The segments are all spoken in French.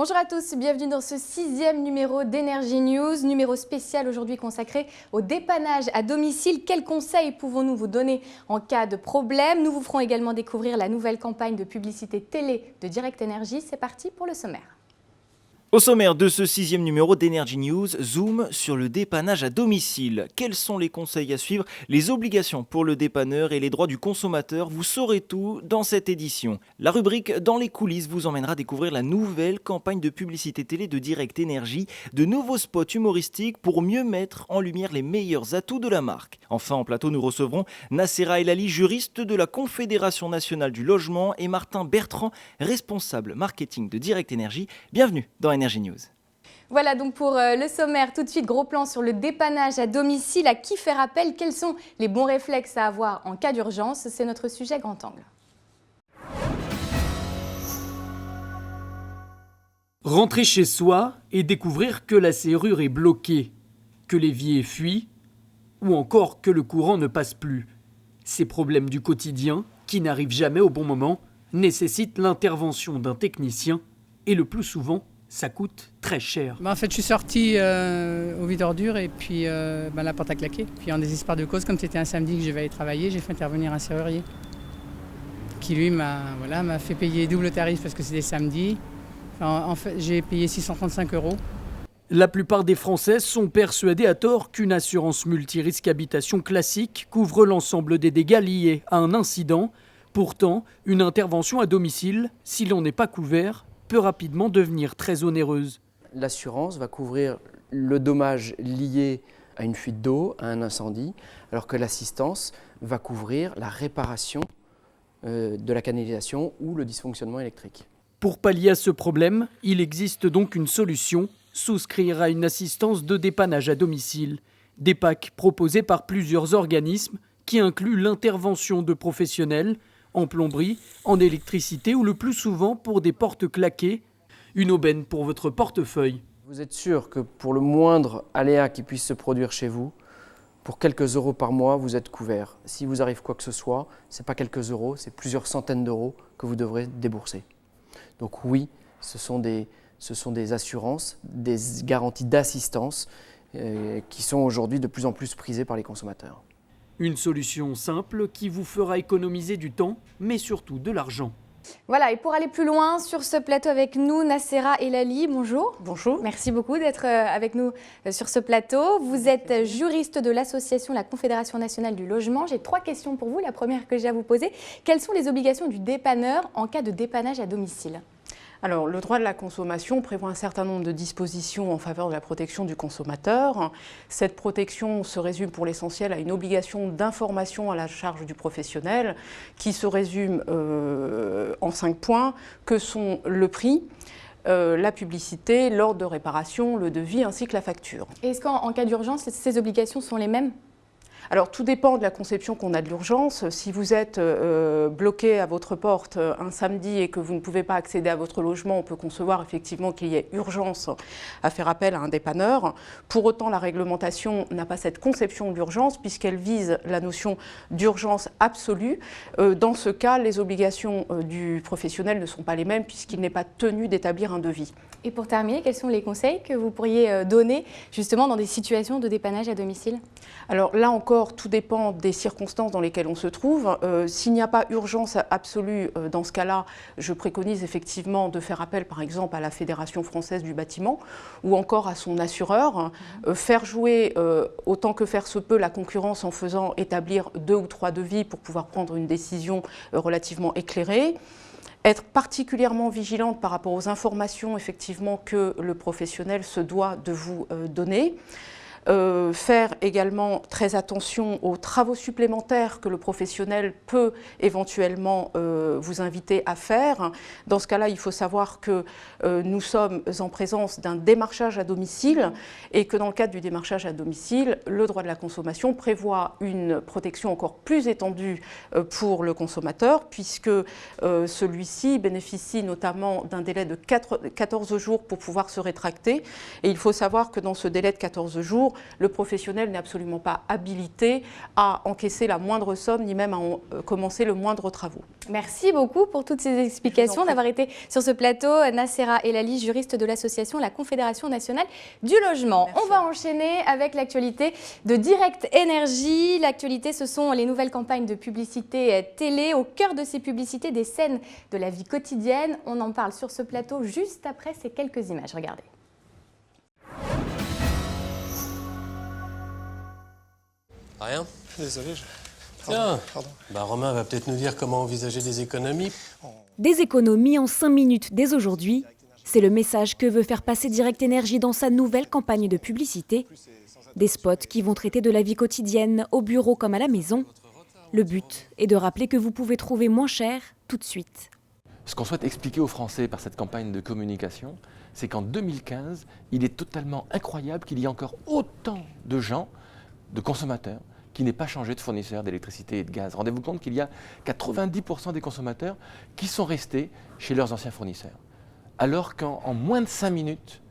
Bonjour à tous, bienvenue dans ce 6e numéro d'Energy News, numéro spécial aujourd'hui consacré au dépannage à domicile. Quels conseils pouvons-nous vous donner en cas de problème? Nous vous ferons également découvrir la nouvelle campagne de publicité télé de Direct Energy. C'est parti pour le sommaire. Au sommaire de ce 6e numéro d'Energy News, zoom sur le dépannage à domicile. Quels sont les conseils à suivre, les obligations pour le dépanneur et les droits du consommateur? Vous saurez tout dans cette édition. La rubrique Dans les coulisses vous emmènera découvrir la nouvelle campagne de publicité télé de Direct Energy, de nouveaux spots humoristiques pour mieux mettre en lumière les meilleurs atouts de la marque. Enfin, en plateau, nous recevrons Nassera Elali, juriste de la Confédération nationale du logement, et Martin Bertrand, responsable marketing de Direct Energy. Bienvenue dans Energy News. Voilà donc pour le sommaire, tout de suite gros plan sur le dépannage à domicile. À qui faire appel? Quels sont les bons réflexes à avoir en cas d'urgence? C'est notre sujet grand angle. Rentrer chez soi et découvrir que la serrure est bloquée, que l'évier fuit ou encore que le courant ne passe plus. Ces problèmes du quotidien, qui n'arrivent jamais au bon moment, nécessitent l'intervention d'un technicien et le plus souvent, ça coûte très cher. En fait, je suis sorti au vide-ordure et puis la porte a claqué. Puis en désespoir de cause, comme c'était un samedi que je vais aller travailler, j'ai fait intervenir un serrurier qui lui m'a fait payer double tarif parce que c'était samedi. En fait, j'ai payé 635 €. La plupart des Français sont persuadés à tort qu'une assurance multirisque habitation classique couvre l'ensemble des dégâts liés à un incident. Pourtant, une intervention à domicile, si l'on n'est pas couvert, peut rapidement devenir très onéreuse. L'assurance va couvrir le dommage lié à une fuite d'eau, à un incendie, alors que l'assistance va couvrir la réparation de la canalisation ou le dysfonctionnement électrique. Pour pallier à ce problème, il existe donc une solution, souscrire à une assistance de dépannage à domicile. Des packs proposés par plusieurs organismes qui incluent l'intervention de professionnels en plomberie, en électricité ou le plus souvent pour des portes claquées, une aubaine pour votre portefeuille. Vous êtes sûr que pour le moindre aléa qui puisse se produire chez vous, pour quelques euros par mois, vous êtes couvert. Si vous arrive quoi que ce soit, ce n'est pas quelques euros, c'est plusieurs centaines d'euros que vous devrez débourser. Donc oui, ce sont des assurances, des garanties d'assistance qui sont aujourd'hui de plus en plus prisées par les consommateurs. Une solution simple qui vous fera économiser du temps, mais surtout de l'argent. Voilà, et pour aller plus loin, sur ce plateau avec nous, Nassera Elali, bonjour. Bonjour. Merci beaucoup d'être avec nous sur ce plateau. Vous êtes juriste de l'association La Confédération nationale du logement. J'ai 3 questions pour vous. La première que j'ai à vous poser, quelles sont les obligations du dépanneur en cas de dépannage à domicile ? Alors, le droit de la consommation prévoit un certain nombre de dispositions en faveur de la protection du consommateur. Cette protection se résume pour l'essentiel à une obligation d'information à la charge du professionnel qui se résume en 5 points que sont le prix, la publicité, l'ordre de réparation, le devis ainsi que la facture. Est-ce qu'en cas d'urgence, ces obligations sont les mêmes ? Alors tout dépend de la conception qu'on a de l'urgence. Si vous êtes bloqué à votre porte un samedi et que vous ne pouvez pas accéder à votre logement, on peut concevoir effectivement qu'il y ait urgence à faire appel à un dépanneur. Pour autant, la réglementation n'a pas cette conception d'urgence puisqu'elle vise la notion d'urgence absolue. Dans ce cas, les obligations du professionnel ne sont pas les mêmes puisqu'il n'est pas tenu d'établir un devis. Et pour terminer, quels sont les conseils que vous pourriez donner justement dans des situations de dépannage à domicile ? Alors là encore, tout dépend des circonstances dans lesquelles on se trouve. S'il n'y a pas urgence absolue, dans ce cas-là, je préconise effectivement de faire appel par exemple à la Fédération française du bâtiment ou encore à son assureur, faire jouer autant que faire se peut la concurrence en faisant établir 2 ou 3 devis pour pouvoir prendre une décision relativement éclairée. Être particulièrement vigilante par rapport aux informations effectivement que le professionnel se doit de vous donner. Faire également très attention aux travaux supplémentaires que le professionnel peut éventuellement vous inviter à faire. Dans ce cas-là, il faut savoir que nous sommes en présence d'un démarchage à domicile et que dans le cadre du démarchage à domicile, le droit de la consommation prévoit une protection encore plus étendue pour le consommateur puisque celui-ci bénéficie notamment d'un délai de 14 jours pour pouvoir se rétracter. Et il faut savoir que dans ce délai de 14 jours, jour, le professionnel n'est absolument pas habilité à encaisser la moindre somme, ni même à commencer le moindre travaux. Merci beaucoup pour toutes ces explications, d'avoir été sur ce plateau. Nassera Elali, juriste de l'association La Confédération nationale du logement. Merci. On va enchaîner avec l'actualité de Direct Énergie. L'actualité, ce sont les nouvelles campagnes de publicité télé. Au cœur de ces publicités, des scènes de la vie quotidienne. On en parle sur ce plateau juste après ces quelques images. Regardez. Rien. Désolé, Tiens, pardon. Romain va peut-être nous dire comment envisager des économies. Des économies en 5 minutes dès aujourd'hui, c'est le message que veut faire passer Direct Énergie dans sa nouvelle campagne de publicité. Des spots qui vont traiter de la vie quotidienne, au bureau comme à la maison. Le but est de rappeler que vous pouvez trouver moins cher tout de suite. Ce qu'on souhaite expliquer aux Français par cette campagne de communication, c'est qu'en 2015, il est totalement incroyable qu'il y ait encore autant de gens, de consommateurs, qui n'aient pas changé de fournisseur d'électricité et de gaz. Rendez-vous compte qu'il y a 90% des consommateurs qui sont restés chez leurs anciens fournisseurs. Alors qu'en moins de 5 minutes,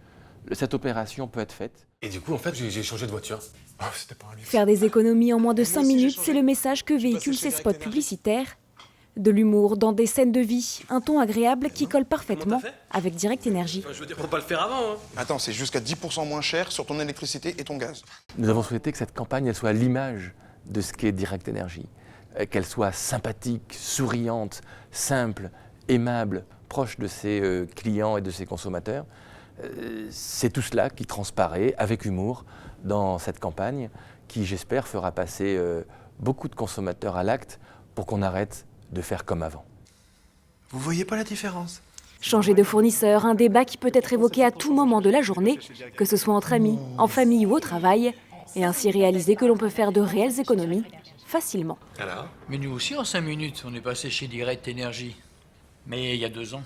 cette opération peut être faite. Et du coup, en fait, j'ai changé de voiture. Oh, c'était pas un luxe. Faire des économies en moins de 5 aussi, j'ai minutes, changé. c'est le message que véhiculent ces spots publicitaires. De l'humour dans des scènes de vie, un ton agréable qui colle parfaitement avec Direct Énergie. Je veux dire, faut pas le faire avant. Attends, c'est jusqu'à 10% moins cher sur ton électricité et ton gaz. Nous avons souhaité que cette campagne elle soit à l'image de ce qu'est Direct Énergie. Qu'elle soit sympathique, souriante, simple, aimable, proche de ses clients et de ses consommateurs. C'est tout cela qui transparaît avec humour dans cette campagne qui, j'espère, fera passer beaucoup de consommateurs à l'acte pour qu'on arrête de faire comme avant. Vous voyez pas la différence? Changer de fournisseur, un débat qui peut être évoqué à tout moment de la journée, que ce soit entre amis, en famille ou au travail, et ainsi réaliser que l'on peut faire de réelles économies facilement. Alors? Mais nous aussi, en 5 minutes, on est passé chez Direct Énergie. Mais il y a 2 ans.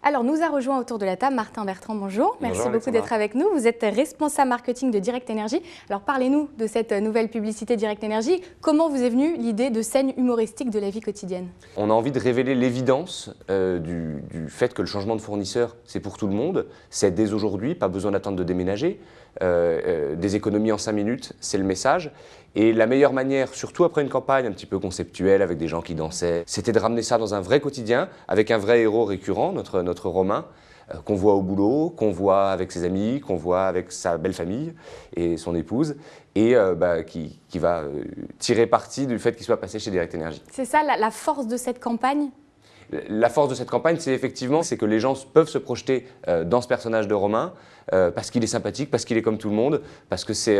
Alors, nous a rejoint autour de la table Martin Bertrand, bonjour. Merci beaucoup d'être avec nous. Vous êtes responsable marketing de Direct Énergie. Alors, parlez-nous de cette nouvelle publicité Direct Énergie. Comment vous est venue l'idée de scènes humoristiques de la vie quotidienne? On a envie de révéler l'évidence du fait que le changement de fournisseur, c'est pour tout le monde. C'est dès aujourd'hui, pas besoin d'attendre de déménager. Des économies en 5 minutes, c'est le message. Et la meilleure manière, surtout après une campagne un petit peu conceptuelle avec des gens qui dansaient, c'était de ramener ça dans un vrai quotidien avec un vrai héros récurrent, notre Romain, qu'on voit au boulot, qu'on voit avec ses amis, qu'on voit avec sa belle famille et son épouse, et qui va tirer parti du fait qu'il soit passé chez Direct Énergie. C'est ça la force de cette campagne? La force de cette campagne, c'est que les gens peuvent se projeter dans ce personnage de Romain parce qu'il est sympathique, parce qu'il est comme tout le monde, parce que c'est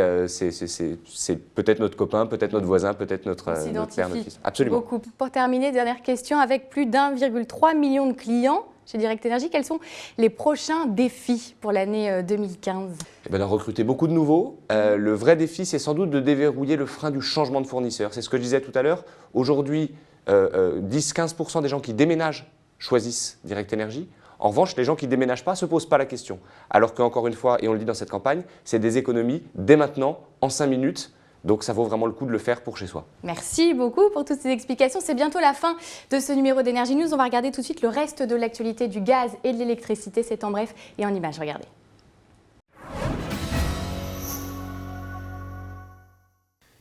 peut-être notre copain, peut-être notre voisin, peut-être notre père, notre fils. Absolument. Beaucoup. Pour terminer, dernière question, avec plus d'1,3 million de clients chez Direct Énergie, quels sont les prochains défis pour l'année 2015? D'en recruter beaucoup de nouveaux. Le vrai défi, c'est sans doute de déverrouiller le frein du changement de fournisseur. C'est ce que je disais tout à l'heure. Aujourd'hui, 10-15% des gens qui déménagent choisissent Direct Énergie. En revanche, les gens qui ne déménagent pas ne se posent pas la question. Alors qu'encore une fois, et on le dit dans cette campagne, c'est des économies dès maintenant, en 5 minutes. Donc ça vaut vraiment le coup de le faire pour chez soi. Merci beaucoup pour toutes ces explications. C'est bientôt la fin de ce numéro d'Énergie News. On va regarder tout de suite le reste de l'actualité du gaz et de l'électricité. C'est en bref et en images. Regardez.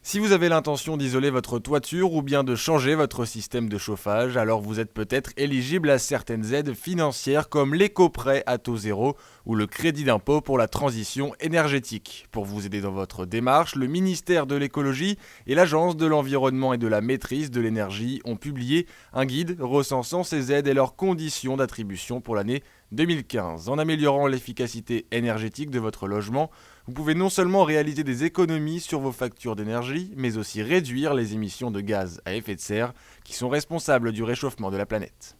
Si vous avez l'intention d'isoler votre toiture ou bien de changer votre système de chauffage, alors vous êtes peut-être éligible à certaines aides financières comme l'éco-prêt à taux zéro ou le crédit d'impôt pour la transition énergétique. Pour vous aider dans votre démarche, le ministère de l'écologie et l'Agence de l'environnement et de la maîtrise de l'énergie ont publié un guide recensant ces aides et leurs conditions d'attribution pour l'année 2015. En améliorant l'efficacité énergétique de votre logement, vous pouvez non seulement réaliser des économies sur vos factures d'énergie, mais aussi réduire les émissions de gaz à effet de serre qui sont responsables du réchauffement de la planète.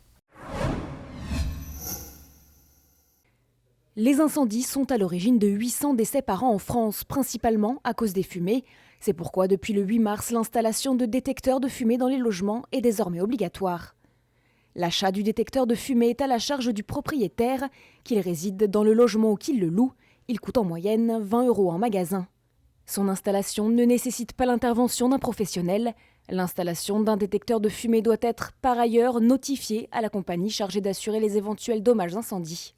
Les incendies sont à l'origine de 800 décès par an en France, principalement à cause des fumées. C'est pourquoi depuis le 8 mars, l'installation de détecteurs de fumée dans les logements est désormais obligatoire. L'achat du détecteur de fumée est à la charge du propriétaire, qu'il réside dans le logement ou qu'il le loue. Il coûte en moyenne 20 € en magasin. Son installation ne nécessite pas l'intervention d'un professionnel. L'installation d'un détecteur de fumée doit être par ailleurs notifiée à la compagnie chargée d'assurer les éventuels dommages incendies.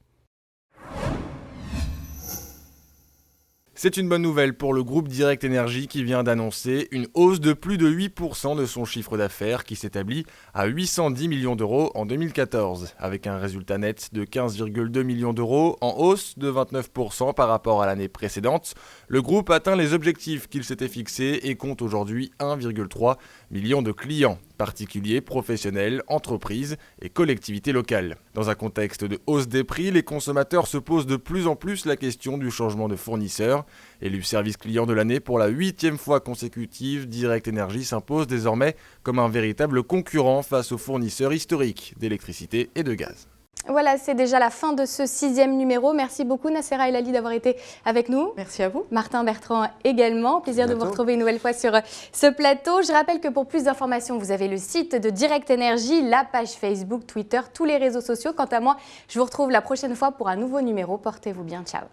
C'est une bonne nouvelle pour le groupe Direct Énergie qui vient d'annoncer une hausse de plus de 8% de son chiffre d'affaires qui s'établit à 810 millions d'euros en 2014, avec un résultat net de 15,2 millions d'euros en hausse de 29% par rapport à l'année précédente. Le groupe atteint les objectifs qu'il s'était fixés et compte aujourd'hui 1,3 million de clients, particuliers, professionnels, entreprises et collectivités locales. Dans un contexte de hausse des prix, les consommateurs se posent de plus en plus la question du changement de fournisseur. Élu service client de l'année pour la 8e fois consécutive, Direct Énergie s'impose désormais comme un véritable concurrent face aux fournisseurs historiques d'électricité et de gaz. Voilà, c'est déjà la fin de ce 6e numéro. Merci beaucoup Nassera El Ali d'avoir été avec nous. Merci à vous. Martin Bertrand également. Plaisir de vous retrouver une nouvelle fois sur ce plateau. Je rappelle que pour plus d'informations, vous avez le site de Direct Énergie, la page Facebook, Twitter, tous les réseaux sociaux. Quant à moi, je vous retrouve la prochaine fois pour un nouveau numéro. Portez-vous bien. Ciao.